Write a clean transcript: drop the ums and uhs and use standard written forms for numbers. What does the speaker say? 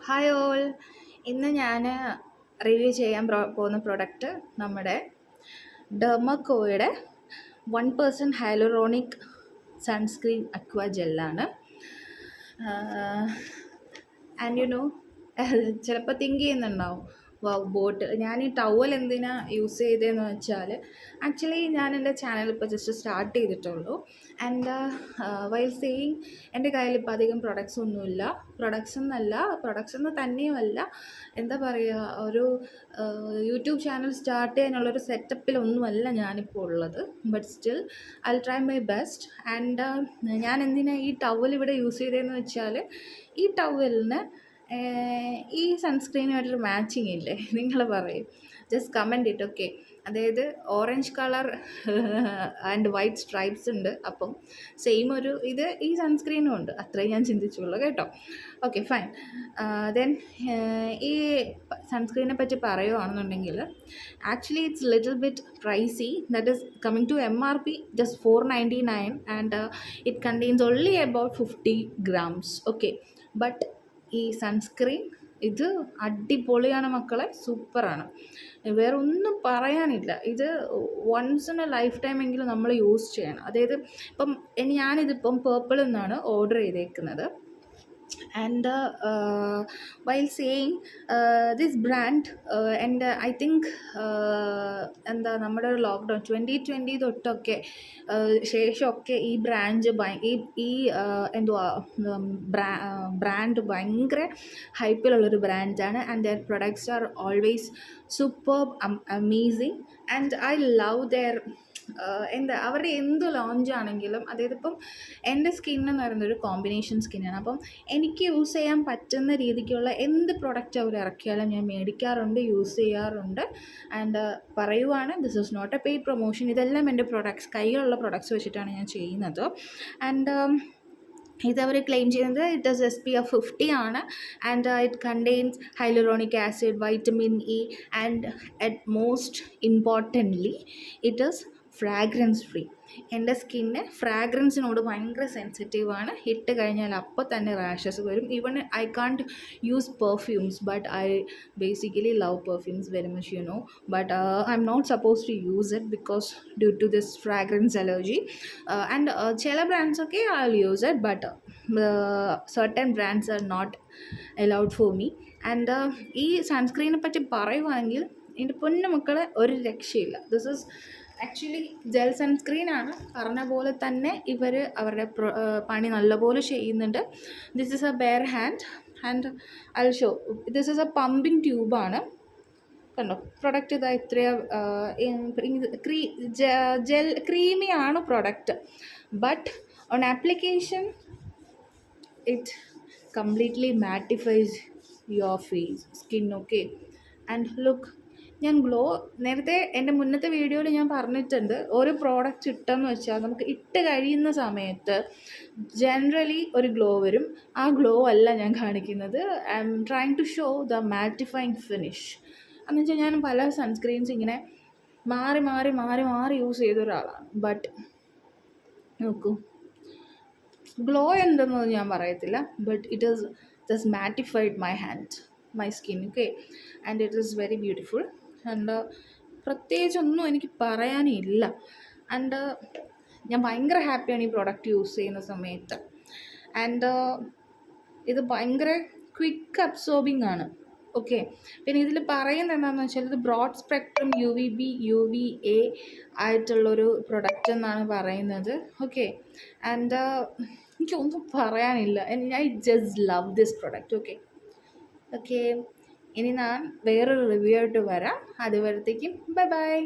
Hi all. ഇന്ന് ഞാൻ review ചെയ്യാൻ പോകുന്ന പ്രൊഡക്റ്റ് നമ്മുടെ ഡെർമക്കോയുടെ 1% ഹൈലറോണിക് സൺസ്ക്രീൻ അക്വ ജെല്ലാണ്. ആൻഡ് യു നോ, ചിലപ്പോൾ തിങ്ക് ചെയ്യുന്നുണ്ടാവും, ബോട്ടിൽ ഞാൻ ഈ ടവൽ എന്തിനാ യൂസ് ചെയ്തതെന്ന് വെച്ചാൽ, ആക്ച്വലി ഞാൻ എൻ്റെ ചാനൽ ഇപ്പോൾ ജസ്റ്റ് സ്റ്റാർട്ട് ചെയ്തിട്ടുള്ളൂ. ആൻഡ് വൈൽ സെയിങ്, എൻ്റെ കയ്യിൽ ഇപ്പോൾ അധികം പ്രൊഡക്ട്സ് ഒന്നുമില്ല. പ്രൊഡക്ട്സ് എന്ന് തന്നെയുമല്ല, എന്താ പറയുക, ഒരു യൂട്യൂബ് ചാനൽ സ്റ്റാർട്ട് ചെയ്യാനുള്ളൊരു സെറ്റപ്പിലൊന്നുമല്ല ഞാനിപ്പോൾ ഉള്ളത്. But still I try my best. And ഞാൻ എന്തിനാ ഈ ടവൽ ഇവിടെ യൂസ് ചെയ്തതെന്ന് വെച്ചാൽ, ഈ ടവലിന് ഈ സൺസ്ക്രീനുമായിട്ടൊരു മാച്ചിങ് ഇല്ലേ? നിങ്ങൾ പറയും, ജസ്റ്റ് കമൻറ്റ് ഇറ്റ്. ഓക്കെ, അതായത് orange colour and white stripes ഉണ്ട്, അപ്പം സെയിം ഒരു ഇത് ഈ സൺസ്ക്രീനും ഉണ്ട്. അത്രയും ഞാൻ ചിന്തിച്ചുള്ളൂ കേട്ടോ. Okay, fine. ദെൻ ഈ സൺസ്ക്രീനെ പറ്റി പറയുകയാണെന്നുണ്ടെങ്കിൽ, actually it's little bit pricey. That is coming to MRP just $4.99 and it contains only about 50 grams. Okay, but ഈ സൺസ്ക്രീൻ ഇത് അടിപൊളിയാണ് മക്കളെ, സൂപ്പറാണ്, വേറെ ഒന്നും പറയാനില്ല. ഇത് once in a life time എങ്കിലും നമ്മൾ യൂസ് ചെയ്യണം. അതായത് ഇപ്പം ഞാനിതിപ്പം പേർപ്പിളിൽ നിന്നാണ് ഓർഡർ ചെയ്തേക്കുന്നത്. And while saying this brand, and I think എന്താ നമ്മുടെ ഒരു ലോക്ക്ഡൗൺ 2020 തൊട്ടൊക്കെ ശേഷമൊക്കെ ഈ എന്തുവാ ബ്രാൻഡ് ഭയങ്കര ഹൈപ്പിലുള്ളൊരു ബ്രാൻഡാണ്. And their products are always superb, amazing. And I love their അവരുടെ എന്ത് ലോഞ്ചാണെങ്കിലും, അതായത് ഇപ്പം എൻ്റെ സ്കിന്നെന്ന് പറയുന്നത് ഒരു കോമ്പിനേഷൻ സ്കിന്നാണ്. അപ്പം എനിക്ക് യൂസ് ചെയ്യാൻ പറ്റുന്ന രീതിക്കുള്ള എന്ത് പ്രൊഡക്റ്റ് അവർ ഇറക്കിയാലും ഞാൻ മേടിക്കാറുണ്ട്, യൂസ് ചെയ്യാറുണ്ട്. ആൻഡ് പറയുവാണ്, this is not a paid promotion. ഇതെല്ലാം എൻ്റെ കയ്യിലുള്ള പ്രൊഡക്ട്സ് വെച്ചിട്ടാണ് ഞാൻ ചെയ്യുന്നത്. ആൻഡ് ഇതവർ ക്ലെയിം ചെയ്യുന്നത് ഇറ്റ് ഈസ് SPF 50 ആണ്. And it contains hyaluronic acid, vitamin E, and at most importantly it is fragrance free. എൻ്റെ സ്കിന്ന് ഫ്രാഗ്രൻസിനോട് ഭയങ്കര സെൻസിറ്റീവാണ്. ഇട്ട് കഴിഞ്ഞാൽ അപ്പോൾ തന്നെ റാഷസ് വരും. Even I can't use perfumes, but I basically love perfumes very much, you know. But I am not suppose to use it because due to this fragrance allergy. And ചില ബ്രാൻഡ്സൊക്കെ I will use it, but certain brands are not allowed for me. And ഈ സൺസ്ക്രീനെ പറ്റി പറയുവാണെങ്കിൽ എൻ്റെ പൊന്നു മക്കളെ ഒരു രക്ഷയില്ല. ദിസ് ഈസ് ആക്ച്വലി ജെൽ സൺസ്ക്രീനാണ്. പറഞ്ഞ പോലെ തന്നെ ഇവർ അവരുടെ പണി നല്ലപോലെ ചെയ്യുന്നുണ്ട്. This is a bare hand and I will show. This is a pumping ട്യൂബാണ്, കണ്ടോ പ്രൊഡക്റ്റ്. ഇതാ ഇത്രയും ജെൽ ക്രീമിയാണ് product, but on application it completely mattifies your face skin. Okay, and look, ഞാൻ നേരത്തെ എൻ്റെ മുന്നത്തെ വീഡിയോയിൽ ഞാൻ പറഞ്ഞിട്ടുണ്ട്, ഒരു പ്രോഡക്റ്റ് ഇട്ടെന്ന് വെച്ചാൽ നമുക്ക് ഇട്ട് കഴിയുന്ന സമയത്ത് ജനറലി ഒരു ഗ്ലോ വരും. ആ ഗ്ലോ അല്ല ഞാൻ കാണിക്കുന്നത്. I am trying to show the mattifying finish. എന്ന് വെച്ചാൽ ഞാൻ പല സൺസ്ക്രീൻസ് ഇങ്ങനെ മാറി മാറി മാറി മാറി യൂസ് ചെയ്ത ഒരാളാണ്. ബട്ട് നോക്കൂ, ഗ്ലോ എന്തെന്ന് ഞാൻ പറയത്തില്ല, but it is just mattified my skin. Okay, and it is very beautiful. And പ്രത്യേകിച്ചൊന്നും എനിക്ക് പറയാനില്ല. ആൻഡ് ഞാൻ ഭയങ്കര ഹാപ്പിയാണ് ഈ പ്രോഡക്റ്റ് യൂസ് ചെയ്യുന്ന സമയത്ത്. ആൻഡ് ഇത് ഭയങ്കര ക്വിക്ക് അബ്സോർബിങ് ആണ്. ഓക്കെ, പിന്നെ ഇതിൽ പറയുന്നത് എന്താണെന്ന് വെച്ചാൽ, ഇത് ബ്രോഡ് സ്പെക്ട്രം UVB UVA ആയിട്ടുള്ളൊരു പ്രൊഡക്റ്റ് എന്നാണ് പറയുന്നത്. ഓക്കെ, ആൻഡ് എനിക്കൊന്നും പറയാനില്ല. I just love this product. Okay, ഇനി ഞാൻ വേറൊരു റിവ്യൂ ആയിട്ട് വരാം. അതുവരത്തേക്കും ബൈ ബൈ.